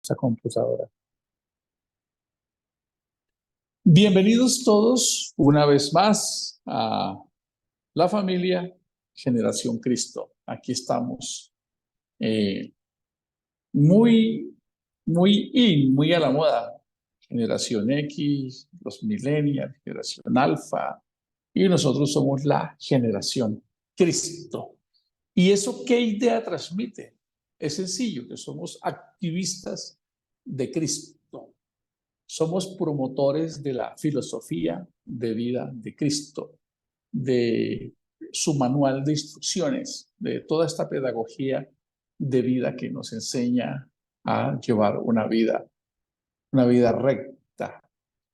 esa computadora. Bienvenidos todos una vez más a la familia Generación Cristo. Aquí estamos eh, muy, muy a la moda. Generación X, los millennials, generación Alfa, y nosotros somos la Generación Cristo. ¿Y eso qué idea transmite? Es sencillo, que somos activistas de Cristo. Somos promotores de la filosofía de vida de Cristo, de su manual de instrucciones, de toda esta pedagogía de vida que nos enseña a llevar una vida recta.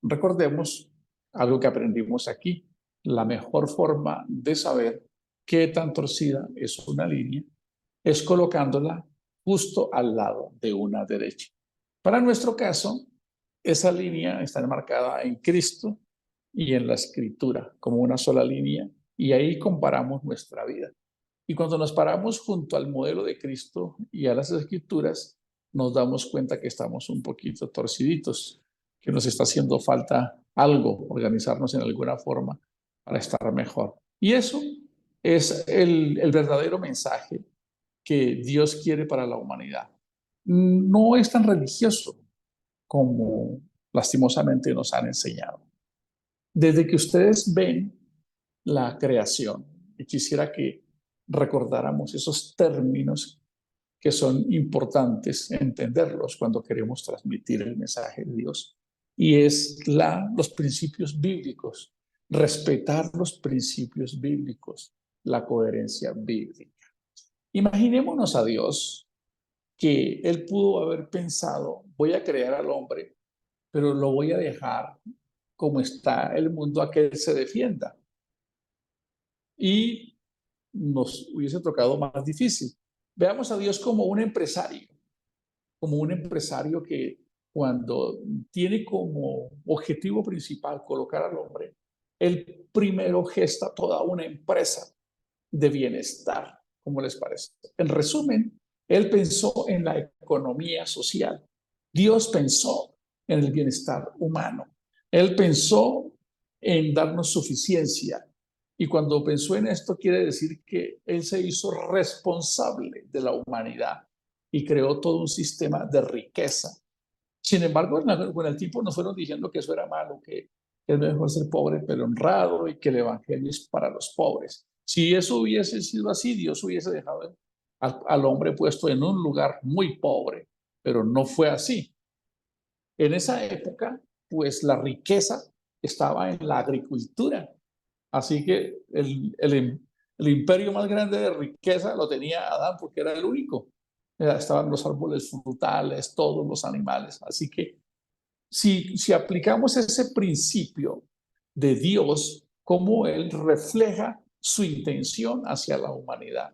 Recordemos algo que aprendimos aquí: la mejor forma de saber qué tan torcida es una línea es colocándola justo al lado de una derecha. Para nuestro caso, esa línea está enmarcada en Cristo y en la Escritura como una sola línea, y ahí comparamos nuestra vida. Y cuando nos paramos junto al modelo de Cristo y a las Escrituras, nos damos cuenta que estamos un poquito torciditos, que nos está haciendo falta algo, organizarnos en alguna forma para estar mejor. Y eso es el verdadero mensaje que Dios quiere para la humanidad. No es tan religioso como lastimosamente nos han enseñado. Desde que ustedes ven la creación, y quisiera que recordáramos esos términos que son importantes entenderlos cuando queremos transmitir el mensaje de Dios, y es los principios bíblicos, respetar los principios bíblicos, la coherencia bíblica. Imaginémonos a Dios que Él pudo haber pensado: voy a crear al hombre, pero lo voy a dejar como está el mundo, a que Él se defienda. Y nos hubiese tocado más difícil. Veamos a Dios como un empresario que, cuando tiene como objetivo principal colocar al hombre, él primero gesta toda una empresa de bienestar. ¿Cómo les parece? En resumen, él pensó en la economía social. Dios pensó en el bienestar humano. Él pensó en darnos suficiencia. Y cuando pensó en esto, quiere decir que él se hizo responsable de la humanidad y creó todo un sistema de riqueza. Sin embargo, con el tiempo nos fueron diciendo que eso era malo, que es mejor ser pobre pero honrado, y que el evangelio es para los pobres. Si eso hubiese sido así, Dios hubiese dejado al hombre puesto en un lugar muy pobre, pero no fue así. En esa época, pues la riqueza estaba en la agricultura. Así que el imperio más grande de riqueza lo tenía Adán, porque era el único. Estaban los árboles frutales, todos los animales. Así que si aplicamos ese principio de Dios, como Él refleja su intención hacia la humanidad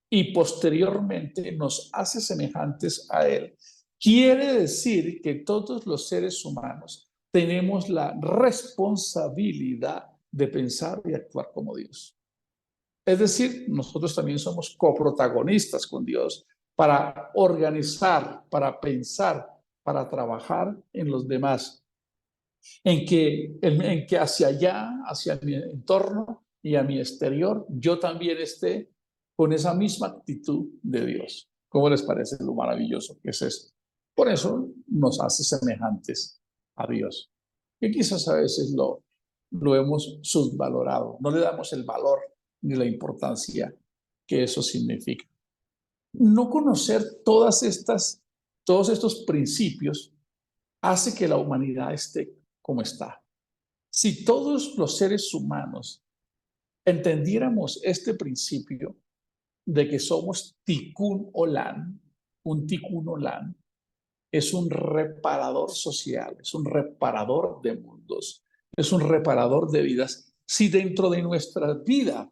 y posteriormente nos hace semejantes a Él, quiere decir que todos los seres humanos tenemos la responsabilidad de pensar y actuar como Dios. Es decir, nosotros también somos coprotagonistas con Dios para organizar, para pensar, para trabajar en los demás, en que hacia allá, hacia mi entorno y a mi exterior, yo también esté con esa misma actitud de Dios. ¿Cómo les parece lo maravilloso que es esto? Por eso nos hace semejantes a Dios. Y quizás a veces lo hemos subvalorado, no le damos el valor ni la importancia que eso significa. No conocer todos estos principios hace que la humanidad esté como está. Si todos los seres humanos entendiéramos este principio de que somos tikkun olam, un tikkun olam es un reparador social, es un reparador de mundos, es un reparador de vidas. Si dentro de nuestra vida,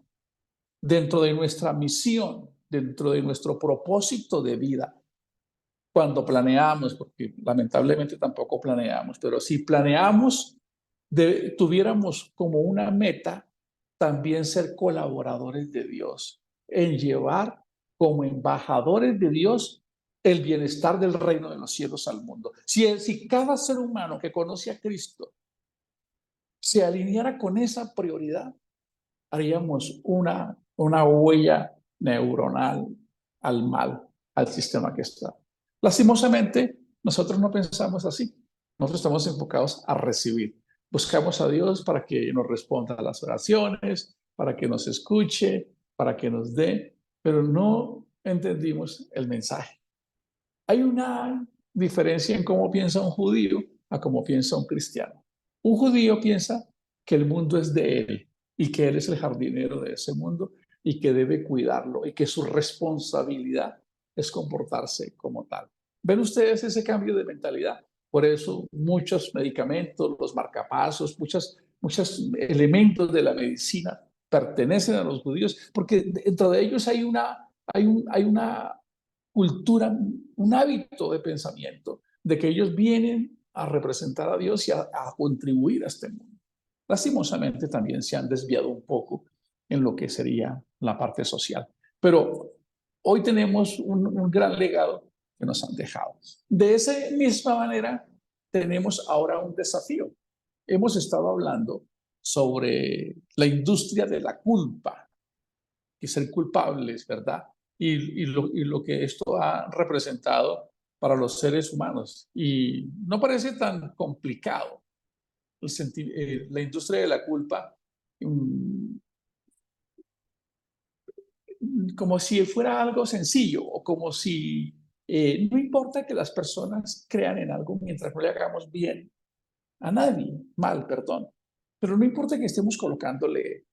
dentro de nuestra misión, dentro de nuestro propósito de vida, cuando planeamos, porque lamentablemente tampoco planeamos, pero si planeamos, tuviéramos como una meta también ser colaboradores de Dios, en llevar como embajadores de Dios el bienestar del reino de los cielos al mundo. Si cada ser humano que conoce a Cristo se alineara con esa prioridad, haríamos una huella neuronal al mal, al sistema que está. Lastimosamente, nosotros no pensamos así. Nosotros estamos enfocados a recibir. Buscamos a Dios para que nos responda a las oraciones, para que nos escuche, para que nos dé, pero no entendimos el mensaje. Hay una diferencia en cómo piensa un judío a cómo piensa un cristiano. Un judío piensa que el mundo es de él y que él es el jardinero de ese mundo y que debe cuidarlo y que su responsabilidad es comportarse como tal. ¿Ven ustedes ese cambio de mentalidad? Por eso muchos medicamentos, los marcapasos, muchos elementos de la medicina pertenecen a los judíos, porque dentro de ellos hay una cultura, un hábito de pensamiento, de que ellos vienen a representar a Dios y a contribuir a este mundo. Lastimosamente también se han desviado un poco en lo que sería la parte social. Pero hoy tenemos un gran legado que nos han dejado. De esa misma manera, tenemos ahora un desafío. Hemos estado hablando sobre la industria de la culpa y ser culpables, ¿verdad? Y lo que esto ha representado para los seres humanos. Y no parece tan complicado la industria de la culpa, como si fuera algo sencillo o como si no importa que las personas crean en algo mientras no le hagamos bien a nadie, mal, perdón, pero no importa que estemos colocándole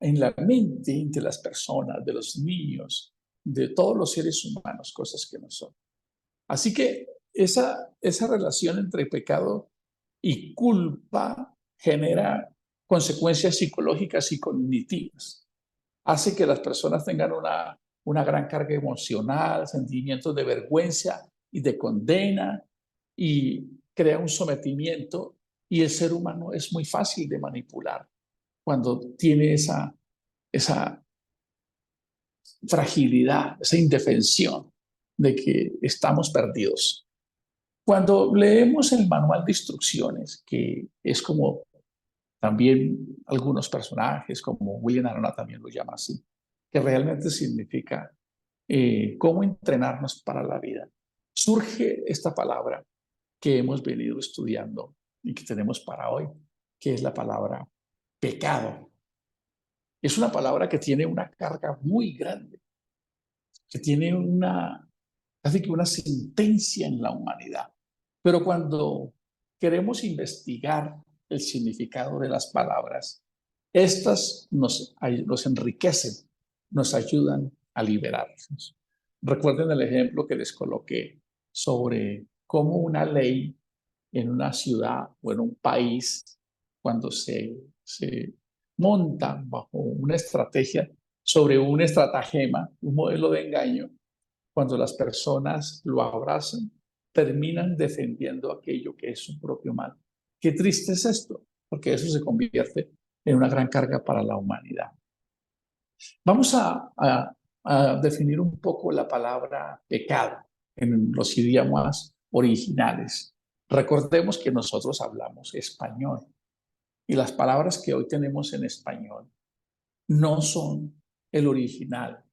en la mente de las personas, de los niños, de todos los seres humanos, cosas que no son. Así que esa relación entre pecado y culpa genera consecuencias psicológicas y cognitivas. Hace que las personas tengan una gran carga emocional, sentimientos de vergüenza y de condena, y crea un sometimiento, y el ser humano es muy fácil de manipular cuando tiene esa fragilidad, esa indefensión de que estamos perdidos. Cuando leemos el manual de instrucciones, que es como también algunos personajes, como William Arana también lo llama así, que realmente significa cómo entrenarnos para la vida, surge esta palabra que hemos venido estudiando y que tenemos para hoy, que es la palabra pecado. Es una palabra que tiene una carga muy grande, que tiene casi que una sentencia en la humanidad. Pero cuando queremos investigar el significado de las palabras, estas nos enriquecen, nos ayudan a liberarnos. Recuerden el ejemplo que les coloqué sobre cómo una ley en una ciudad o en un país, cuando se monta bajo una estrategia sobre un estratagema, un modelo de engaño, cuando las personas lo abrazan, terminan defendiendo aquello que es su propio mal. Qué triste es esto, porque eso se convierte en una gran carga para la humanidad. Vamos a definir un poco la palabra pecado en los idiomas originales. Recordemos que nosotros hablamos español y las palabras que hoy tenemos en español no son el original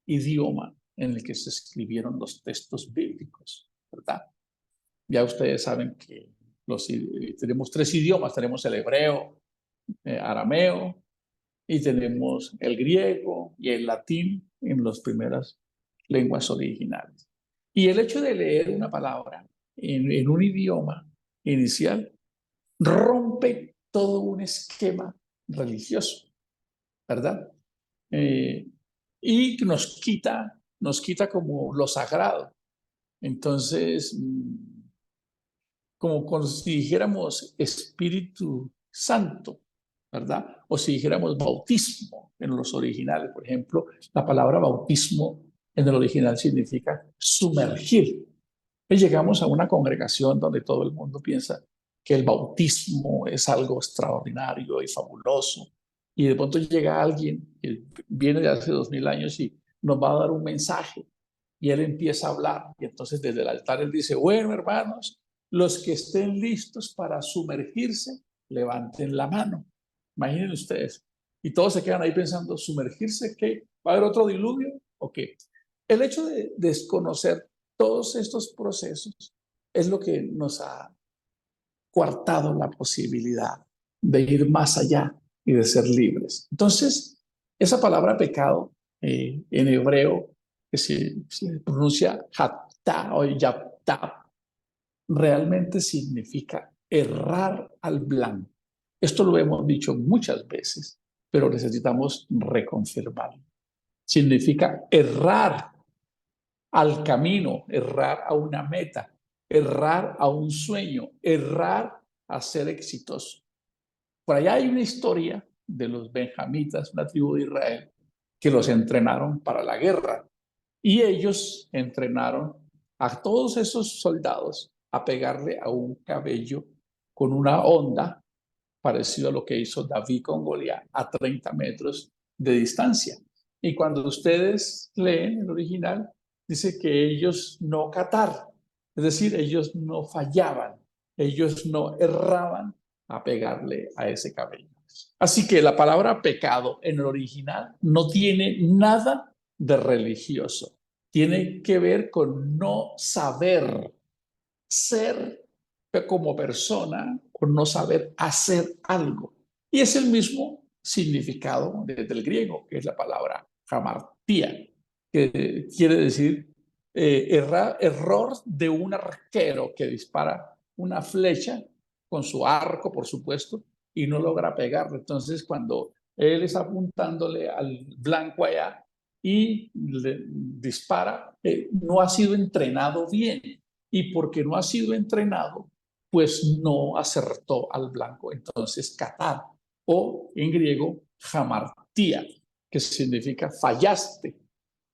idioma en el que se escribieron los textos bíblicos, ¿verdad? Ya ustedes saben que tenemos tres idiomas, tenemos el hebreo, arameo, y tenemos el griego y el latín en las primeras lenguas originales. Y el hecho de leer una palabra en un idioma inicial rompe todo un esquema religioso, ¿verdad? Y nos quita como lo sagrado. Entonces, como si dijéramos Espíritu Santo, ¿verdad? O si dijéramos bautismo en los originales. Por ejemplo, la palabra bautismo en el original significa sumergir. Y llegamos a una congregación donde todo el mundo piensa que el bautismo es algo extraordinario y fabuloso. Y de pronto llega alguien que viene de hace 2000 años y nos va a dar un mensaje y él empieza a hablar. Y entonces desde el altar él dice, bueno, hermanos, los que estén listos para sumergirse, levanten la mano. Imaginen ustedes. Y todos se quedan ahí pensando, ¿sumergirse qué? ¿Va a haber otro diluvio o qué? El hecho de desconocer todos estos procesos es lo que nos ha coartado la posibilidad de ir más allá y de ser libres. Entonces, esa palabra pecado en hebreo, que se pronuncia hatá o yaptá, realmente significa errar al blanco. Esto lo hemos dicho muchas veces, pero necesitamos reconfirmarlo. Significa errar al camino, errar a una meta, errar a un sueño, errar a ser exitoso. Por allá hay una historia de los benjamitas, una tribu de Israel, que los entrenaron para la guerra. Y ellos entrenaron a todos esos soldados a pegarle a un cabello con una honda, parecido a lo que hizo David con Goliat, a 30 metros de distancia. Y cuando ustedes leen el original, dice que ellos no catar, es decir, ellos no fallaban, ellos no erraban a pegarle a ese cabello. Así que la palabra pecado en el original no tiene nada de religioso, tiene que ver con no saber ser como persona, con no saber hacer algo. Y es el mismo significado desde el griego, que es la palabra hamartía, que quiere decir error de un arquero que dispara una flecha con su arco, por supuesto, y no logra pegarle. Entonces, cuando él está apuntándole al blanco allá y le dispara, no ha sido entrenado bien. Y porque no ha sido entrenado, pues no acertó al blanco. Entonces, catar, o en griego, hamartía, que significa fallaste.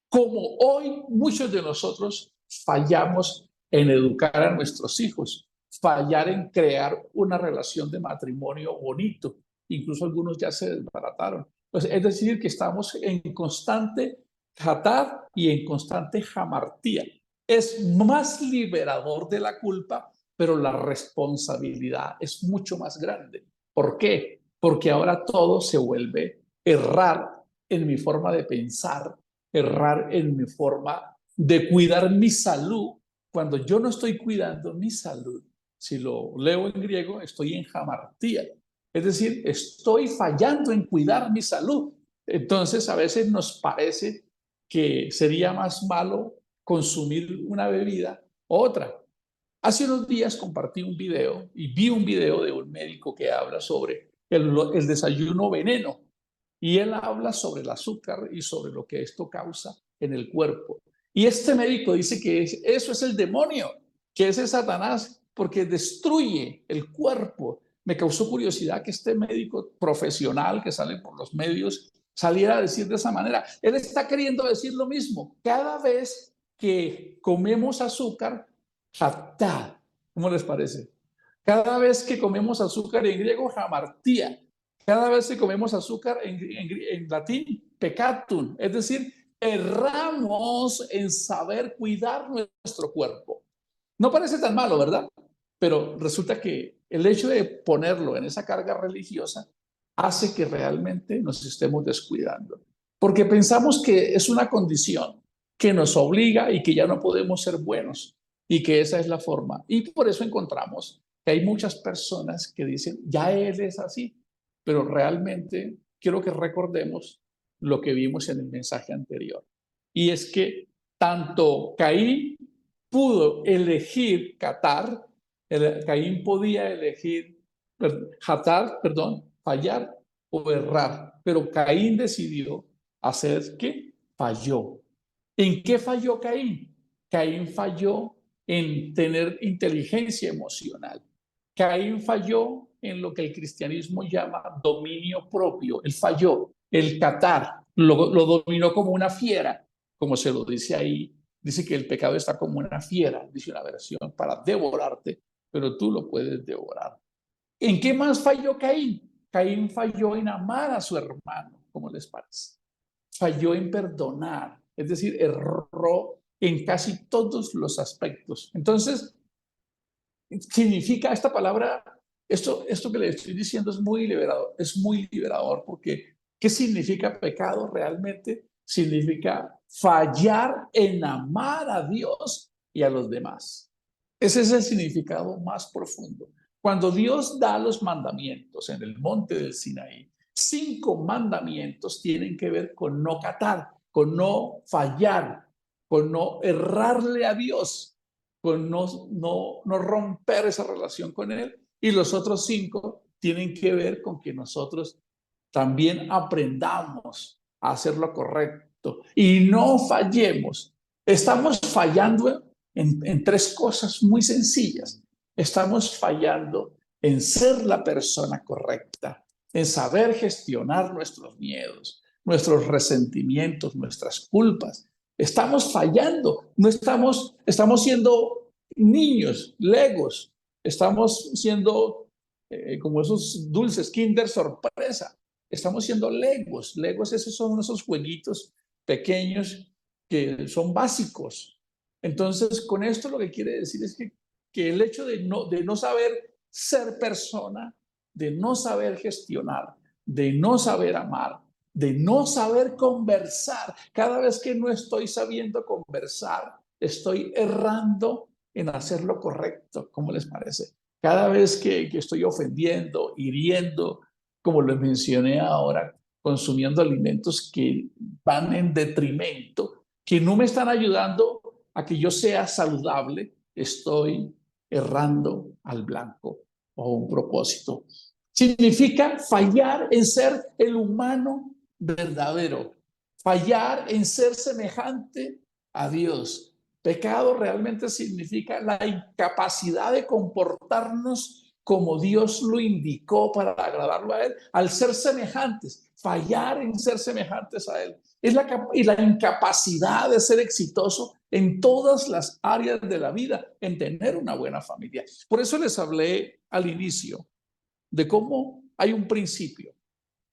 Como hoy muchos de nosotros fallamos en educar a nuestros hijos, fallar en crear una relación de matrimonio bonito. Incluso algunos ya se desbarataron. Pues es decir, que estamos en constante catar y en constante hamartía. Es más liberador de la culpa, pero la responsabilidad es mucho más grande. ¿Por qué? Porque ahora todo se vuelve errar en mi forma de pensar, errar en mi forma de cuidar mi salud, cuando yo no estoy cuidando mi salud. Si lo leo en griego, estoy en hamartía. Es decir, estoy fallando en cuidar mi salud. Entonces, a veces nos parece que sería más malo consumir una bebida u otra. Hace unos días compartí un video y vi un video de un médico que habla sobre el desayuno veneno. Y él habla sobre el azúcar y sobre lo que esto causa en el cuerpo. Y este médico dice que eso es el demonio, que ese es Satanás, porque destruye el cuerpo. Me causó curiosidad que este médico profesional que sale por los medios saliera a decir de esa manera. Él está queriendo decir lo mismo. Cada vez que comemos azúcar, hatá, ¿cómo les parece? Cada vez que comemos azúcar en griego, hamartía. Cada vez que comemos azúcar en latín, peccatum, es decir, erramos en saber cuidar nuestro cuerpo. No parece tan malo, ¿verdad? Pero resulta que el hecho de ponerlo en esa carga religiosa hace que realmente nos estemos descuidando. Porque pensamos que es una condición que nos obliga y que ya no podemos ser buenos y que esa es la forma. Y por eso encontramos que hay muchas personas que dicen, ya él es así, pero realmente quiero que recordemos lo que vimos en el mensaje anterior. Y es que tanto Caín pudo elegir catar, Caín podía elegir jatar, perdón, fallar o errar, pero Caín decidió hacer ¿qué? Falló. ¿En qué falló Caín? Caín falló en tener inteligencia emocional. Caín falló en lo que el cristianismo llama dominio propio. Él falló, el catar, lo dominó como una fiera, como se lo dice ahí. Dice que el pecado está como una fiera, dice una versión, para devorarte, pero tú lo puedes devorar. ¿En qué más falló Caín? Caín falló en amar a su hermano, ¿cómo les parece? Falló en perdonar, es decir, erró en casi todos los aspectos. Entonces, significa esta palabra, esto que le estoy diciendo es muy liberador, porque ¿qué significa pecado realmente? Significa fallar en amar a Dios y a los demás. Ese es el significado más profundo. Cuando Dios da los mandamientos en el monte del Sinaí, 5 mandamientos tienen que ver con no catar, con no fallar, con no errarle a Dios, con no romper esa relación con Él. Y los otros 5 tienen que ver con que nosotros también aprendamos a hacer lo correcto y no fallemos. Estamos fallando en 3 cosas muy sencillas. Estamos fallando en ser la persona correcta, en saber gestionar nuestros miedos, nuestros resentimientos, nuestras culpas. Estamos fallando, no estamos siendo niños, legos, estamos siendo como esos dulces Kinder sorpresa. Estamos siendo legos. Legos, esos son esos jueguitos pequeños que son básicos. Entonces, con esto lo que quiere decir es que el hecho de no saber ser persona, de no saber gestionar, de no saber amar, de no saber conversar, cada vez que no estoy sabiendo conversar, estoy errando en hacer lo correcto. ¿Cómo les parece? Cada vez que estoy ofendiendo, hiriendo, como les mencioné ahora, consumiendo alimentos que van en detrimento, que no me están ayudando a que yo sea saludable, estoy errando al blanco o un propósito. Significa fallar en ser el humano verdadero, fallar en ser semejante a Dios. Pecado realmente significa la incapacidad de comportarnos como Dios lo indicó para agradarlo a Él, al ser semejantes, fallar en ser semejantes a Él. Es la incapacidad de ser exitoso en todas las áreas de la vida, en tener una buena familia. Por eso les hablé al inicio de cómo hay un principio.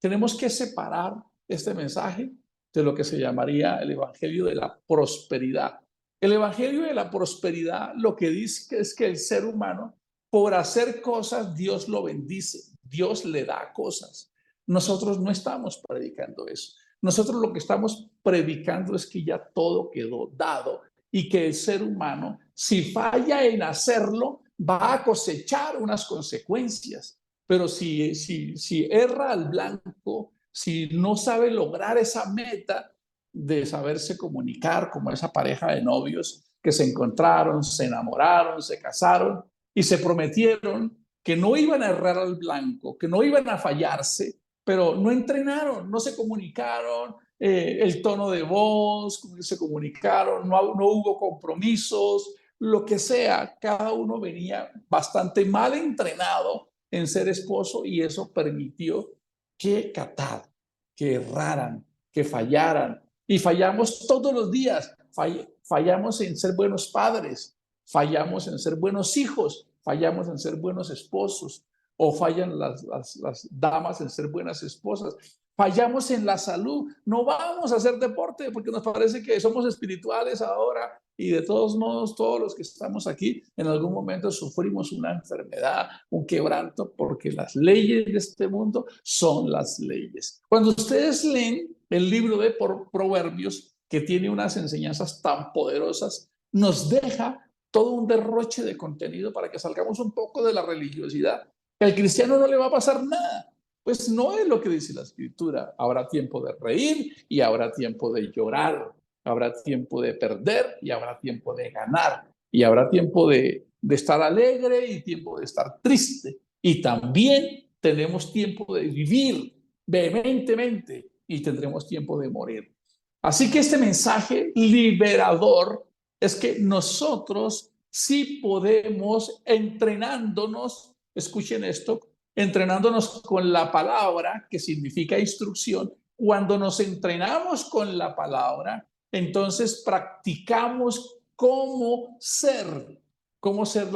Tenemos que separar este mensaje de lo que se llamaría el evangelio de la prosperidad. El evangelio de la prosperidad lo que dice es que el ser humano, por hacer cosas, Dios lo bendice, Dios le da cosas. Nosotros no estamos predicando eso. Nosotros lo que estamos predicando es que ya todo quedó dado y que el ser humano, si falla en hacerlo, va a cosechar unas consecuencias. Pero si erra al blanco, si no sabe lograr esa meta de saberse comunicar como esa pareja de novios que se encontraron, se enamoraron, se casaron y se prometieron que no iban a errar al blanco, que no iban a fallarse, pero no entrenaron, no se comunicaron, el tono de voz, se comunicaron, no hubo compromisos, lo que sea, cada uno venía bastante mal entrenado en ser esposo y eso permitió que cataran, que erraran, que fallaran. Y fallamos todos los días. Fallamos en ser buenos padres, fallamos en ser buenos hijos, fallamos en ser buenos esposos, o fallan las damas en ser buenas esposas. Fallamos en la salud. No vamos a hacer deporte porque nos parece que somos espirituales ahora y de todos modos, todos los que estamos aquí en algún momento sufrimos una enfermedad, un quebranto, porque las leyes de este mundo son las leyes. Cuando ustedes leen el libro de Proverbios, que tiene unas enseñanzas tan poderosas, nos deja todo un derroche de contenido para que salgamos un poco de la religiosidad. Al cristiano no le va a pasar nada. Pues no es lo que dice la escritura. Habrá tiempo de reír y habrá tiempo de llorar. Habrá tiempo de perder y habrá tiempo de ganar. Y habrá tiempo de estar alegre y tiempo de estar triste. Y también tenemos tiempo de vivir vehementemente y tendremos tiempo de morir. Así que este mensaje liberador es que nosotros sí podemos entrenándonos, escuchen esto, entrenándonos con la palabra, que significa instrucción. Cuando nos entrenamos con la palabra, entonces practicamos cómo ser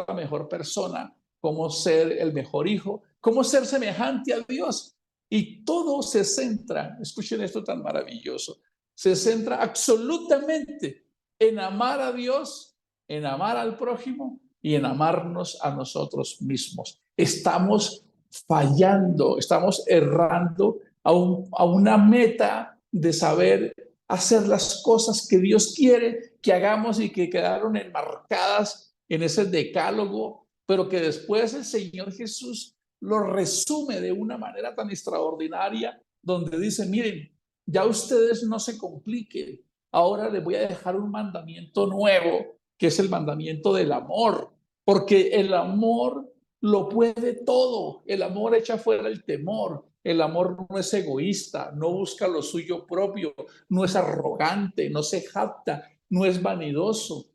la mejor persona, cómo ser el mejor hijo, cómo ser semejante a Dios. Y todo se centra, escuchen esto tan maravilloso, se centra absolutamente en amar a Dios, en amar al prójimo y en amarnos a nosotros mismos. Estamos fallando, estamos errando a una meta de saber hacer las cosas que Dios quiere que hagamos y que quedaron enmarcadas en ese decálogo, pero que después el Señor Jesús lo resume de una manera tan extraordinaria, donde dice, miren, ya ustedes no se compliquen, ahora les voy a dejar un mandamiento nuevo, que es el mandamiento del amor, porque el amor lo puede todo, el amor echa fuera el temor, el amor no es egoísta, no busca lo suyo propio, no es arrogante, no se jacta, no es vanidoso.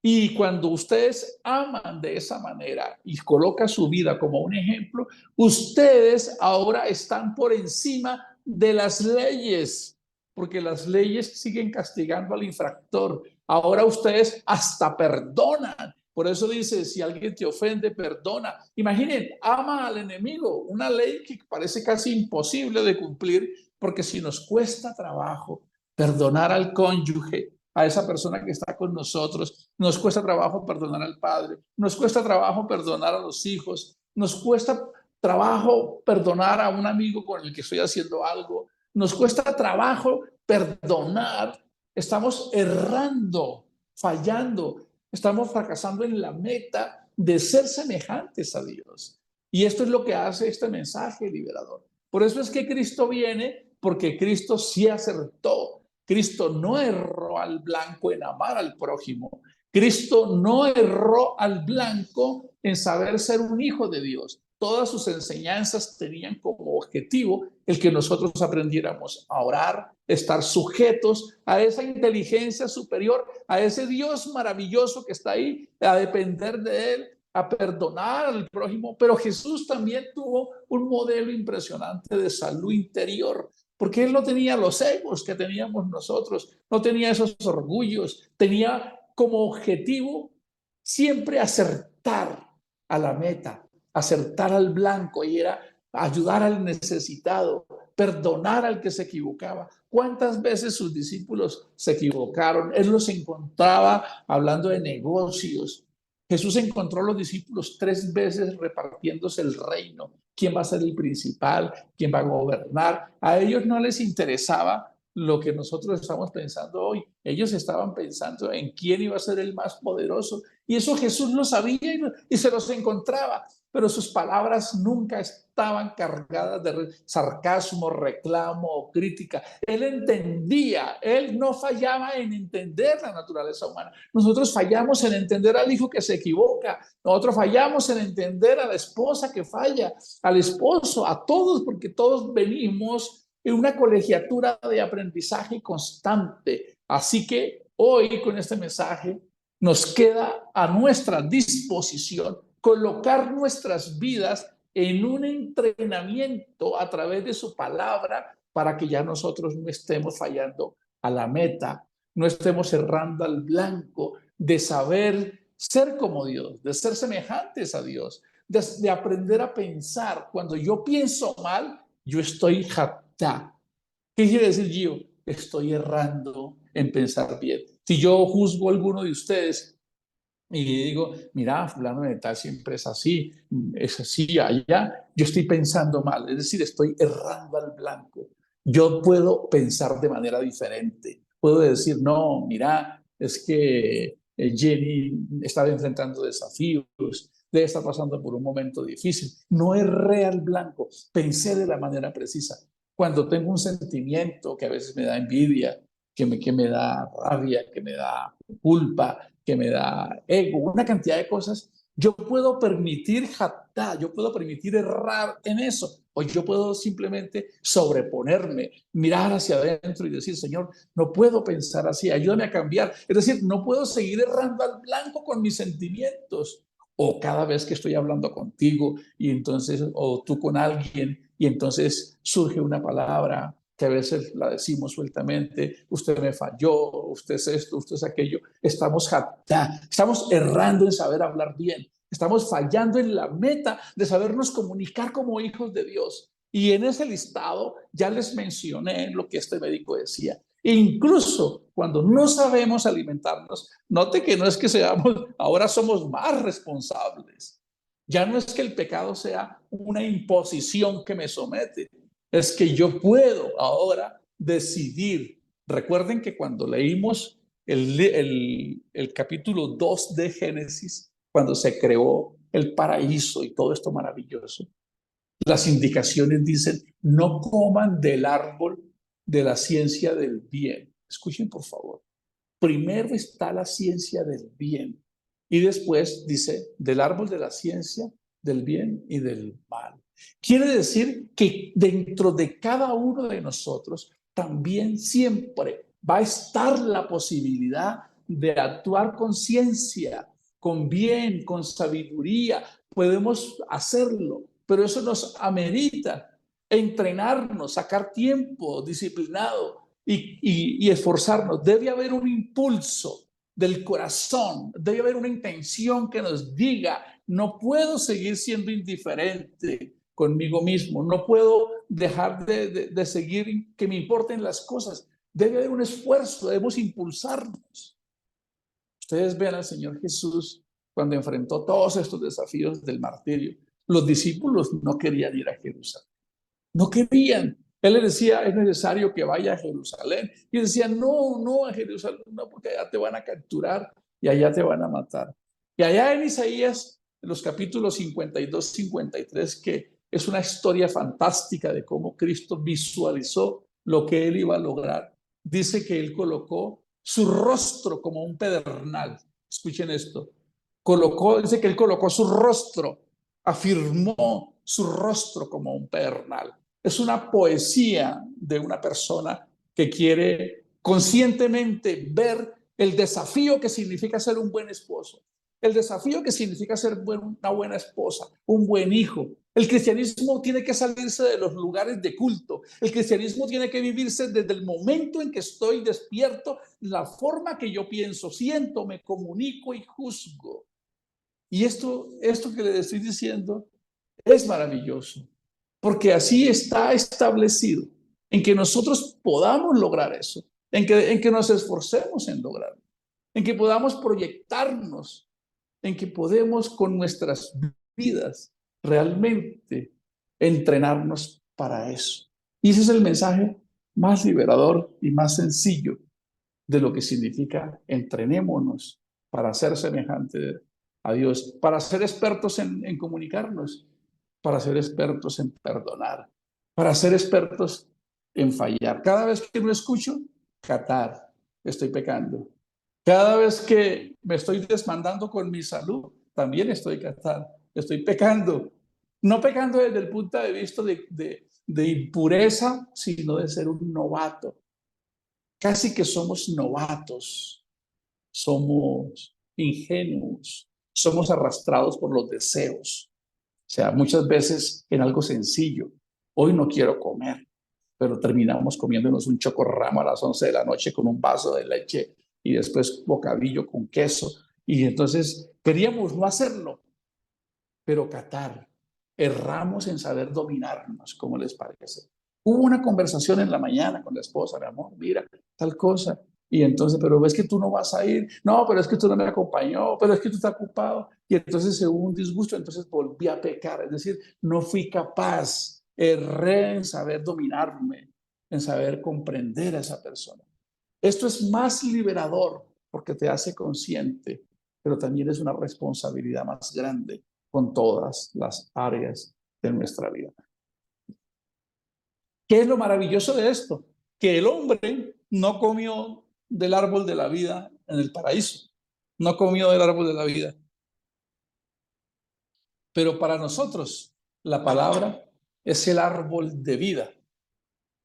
Y cuando ustedes aman de esa manera y colocan su vida como un ejemplo, ustedes ahora están por encima de las leyes, porque las leyes siguen castigando al infractor. Ahora ustedes hasta perdonan. Por eso dice, si alguien te ofende, perdona. Imaginen, ama al enemigo, una ley que parece casi imposible de cumplir, porque si nos cuesta trabajo perdonar al cónyuge, a esa persona que está con nosotros, nos cuesta trabajo perdonar al padre, nos cuesta trabajo perdonar a los hijos, nos cuesta trabajo perdonar a un amigo con el que estoy haciendo algo, nos cuesta trabajo perdonar, estamos errando, fallando, estamos fracasando en la meta de ser semejantes a Dios. Y esto es lo que hace este mensaje liberador. Por eso es que Cristo viene, porque Cristo sí acertó. Cristo no erró al blanco en amar al prójimo. Cristo no erró al blanco en saber ser un hijo de Dios. Todas sus enseñanzas tenían como objetivo el que nosotros aprendiéramos a orar, estar sujetos a esa inteligencia superior, a ese Dios maravilloso que está ahí, a depender de Él, a perdonar al prójimo. Pero Jesús también tuvo un modelo impresionante de salud interior, porque Él no tenía los egos que teníamos nosotros, no tenía esos orgullos, tenía como objetivo siempre acertar a la meta, acertar al blanco, y era ayudar al necesitado, perdonar al que se equivocaba. ¿Cuántas veces sus discípulos se equivocaron? Él los encontraba hablando de negocios. Jesús encontró a los discípulos 3 veces repartiéndose el reino. ¿Quién va a ser el principal? ¿Quién va a gobernar? A ellos no les interesaba lo que nosotros estamos pensando hoy. Ellos estaban pensando en quién iba a ser el más poderoso. Y eso Jesús lo sabía y se los encontraba. Pero sus palabras nunca estaban cargadas de sarcasmo, reclamo o crítica. Él entendía, él no fallaba en entender la naturaleza humana. Nosotros fallamos en entender al hijo que se equivoca. Nosotros fallamos en entender a la esposa que falla, al esposo, a todos, porque todos venimos en una colegiatura de aprendizaje constante. Así que hoy con este mensaje nos queda a nuestra disposición colocar nuestras vidas en un entrenamiento a través de su palabra para que ya nosotros no estemos fallando a la meta, no estemos errando al blanco, de saber ser como Dios, de ser semejantes a Dios, de aprender a pensar. Cuando yo pienso mal, yo estoy jacta. ¿Qué quiere decir yo? Estoy errando en pensar bien. Si yo juzgo a alguno de ustedes y digo, mira, fulano de tal siempre es así, allá, yo estoy pensando mal, es decir, estoy errando al blanco. Yo puedo pensar de manera diferente. Puedo decir, no, mira, es que Jenny estaba enfrentando desafíos, debe estar pasando por un momento difícil. No erré al blanco, pensé de la manera precisa. Cuando tengo un sentimiento que a veces me da envidia, que me da rabia, que me da culpa, que me da ego, una cantidad de cosas, yo puedo permitir jactar, yo puedo permitir errar en eso, o yo puedo simplemente sobreponerme, mirar hacia adentro y decir, Señor, no puedo pensar así, ayúdame a cambiar. Es decir, no puedo seguir errando al blanco con mis sentimientos. O cada vez que estoy hablando contigo y entonces, o tú con alguien, y entonces surge una palabra que a veces la decimos sueltamente, usted me falló, usted es esto, usted es aquello. Estamos errando en saber hablar bien. Estamos fallando en la meta de sabernos comunicar como hijos de Dios. Y en ese listado ya les mencioné lo que este médico decía. Incluso cuando no sabemos alimentarnos, note que no es que seamos, ahora somos más responsables. Ya no es que el pecado sea una imposición que me somete, es que yo puedo ahora decidir. Recuerden que cuando leímos el capítulo 2 de Génesis, cuando se creó el paraíso y todo esto maravilloso, las indicaciones dicen, no coman del árbol de la ciencia del bien. Escuchen, por favor. Primero está la ciencia del bien y después dice, del árbol de la ciencia del bien y del mal. Quiere decir que dentro de cada uno de nosotros también siempre va a estar la posibilidad de actuar con ciencia, con bien, con sabiduría. Podemos hacerlo, pero eso nos amerita entrenarnos, sacar tiempo disciplinado y esforzarnos. Debe haber un impulso del corazón, debe haber una intención que nos diga, no puedo seguir siendo indiferente conmigo mismo, no puedo dejar de seguir que me importen las cosas. Debe haber un esfuerzo, debemos impulsarnos. Ustedes ven al Señor Jesús cuando enfrentó todos estos desafíos del martirio. Los discípulos no querían ir a Jerusalén. No querían. Él le decía, es necesario que vaya a Jerusalén. Y él decía, no, no a Jerusalén, no, porque allá te van a capturar y allá te van a matar. Y allá en Isaías, en los capítulos 52, 53, que es una historia fantástica de cómo Cristo visualizó lo que él iba a lograr. Dice que él colocó su rostro como un pedernal. Escuchen esto. Dice que él colocó su rostro, afirmó su rostro como un pedernal. Es una poesía de una persona que quiere conscientemente ver el desafío que significa ser un buen esposo, el desafío que significa ser una buena esposa, un buen hijo. El cristianismo tiene que salirse de los lugares de culto. El cristianismo tiene que vivirse desde el momento en que estoy despierto, la forma que yo pienso, siento, me comunico y juzgo. Y esto que le estoy diciendo es maravilloso, porque así está establecido, en que nosotros podamos lograr eso, en que nos esforcemos en lograrlo, en que podamos proyectarnos, en que podemos con nuestras vidas realmente entrenarnos para eso. Y ese es el mensaje más liberador y más sencillo de lo que significa entrenémonos para ser semejante a Dios, para ser expertos en comunicarnos, para ser expertos en perdonar, para ser expertos en fallar. Cada vez que no escucho, catar, estoy pecando. Cada vez que me estoy desmandando con mi salud, también estoy catar, estoy pecando. No pecando desde el punto de vista de impureza, sino de ser un novato. Casi que somos novatos, somos ingenuos, somos arrastrados por los deseos. O sea, muchas veces en algo sencillo. Hoy no quiero comer, pero terminamos comiéndonos un chocorramo a las 11 de la noche con un vaso de leche y después bocadillo con queso. Y entonces queríamos no hacerlo, pero catar. Erramos en saber dominarnos, ¿cómo les parece? Hubo una conversación en la mañana con la esposa, mi amor, mira, tal cosa. Y entonces, pero ves que tú no vas a ir. No, pero es que tú no me acompañó, pero es que tú estás ocupado. Y entonces se hubo un disgusto, entonces volví a pecar. Es decir, no fui capaz, erré en saber dominarme, en saber comprender a esa persona. Esto es más liberador porque te hace consciente, pero también es una responsabilidad más grande con todas las áreas de nuestra vida. ¿Qué es lo maravilloso de esto? Que el hombre no comió del árbol de la vida en el paraíso, no comió del árbol de la vida. Pero para nosotros la palabra es el árbol de vida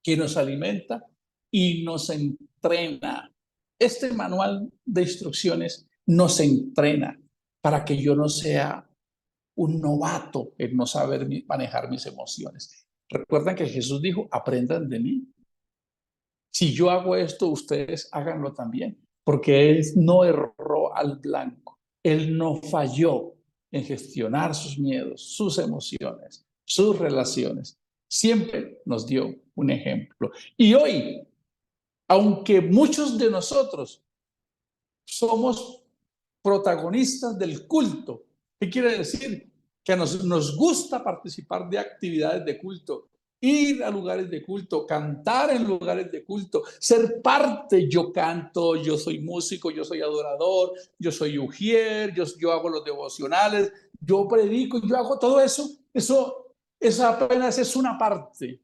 que nos alimenta y nos entrena. Este manual de instrucciones nos entrena para que yo no sea un novato en no saber manejar mis emociones. Recuerdan que Jesús dijo, aprendan de mí. Si yo hago esto, ustedes háganlo también, porque Él no erró al blanco. Él no falló en gestionar sus miedos, sus emociones, sus relaciones. Siempre nos dio un ejemplo. Y hoy Aunque muchos de nosotros somos protagonistas del culto. ¿Qué quiere decir? Que nos gusta participar de actividades de culto, ir a lugares de culto, cantar en lugares de culto, ser parte. Yo canto, yo soy músico, yo soy adorador, yo soy ujier, yo hago los devocionales, yo predico, yo hago todo eso. Eso apenas es una parte.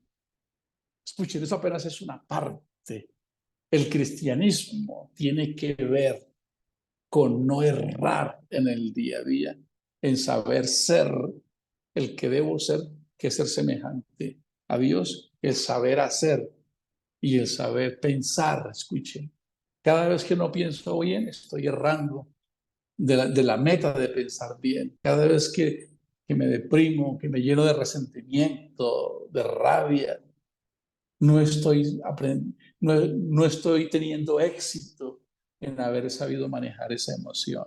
Escuchen, eso apenas es una parte. El cristianismo tiene que ver con no errar en el día a día, en saber ser el que debo ser, que es ser semejante a Dios, el saber hacer y el saber pensar. Escuchen, cada vez que no pienso bien, estoy errando de la meta de pensar bien. Cada vez que me deprimo, que me lleno de resentimiento, de rabia, no estoy teniendo éxito en haber sabido manejar esa emoción.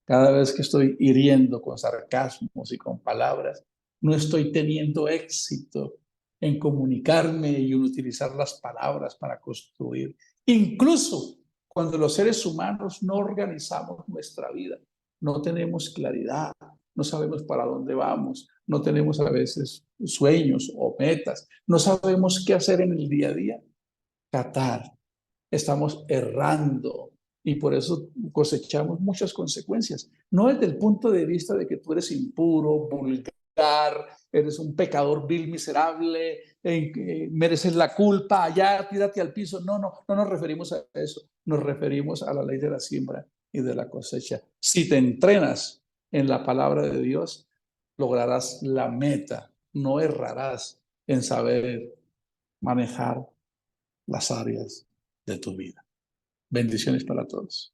Cada vez que estoy hiriendo con sarcasmos y con palabras, no estoy teniendo éxito en comunicarme y en utilizar las palabras para construir. Incluso cuando los seres humanos no organizamos nuestra vida, no tenemos claridad, no sabemos para dónde vamos, no tenemos a veces sueños o metas, no sabemos qué hacer en el día a día. Qatar, estamos errando y por eso cosechamos muchas consecuencias. No desde el punto de vista de que tú eres impuro, vulgar, eres un pecador vil, miserable, mereces la culpa, allá tírate al piso. No nos referimos a eso. Nos referimos a la ley de la siembra y de la cosecha. Si te entrenas en la palabra de Dios, lograrás la meta, no errarás en saber manejar las áreas de tu vida. Bendiciones para todos.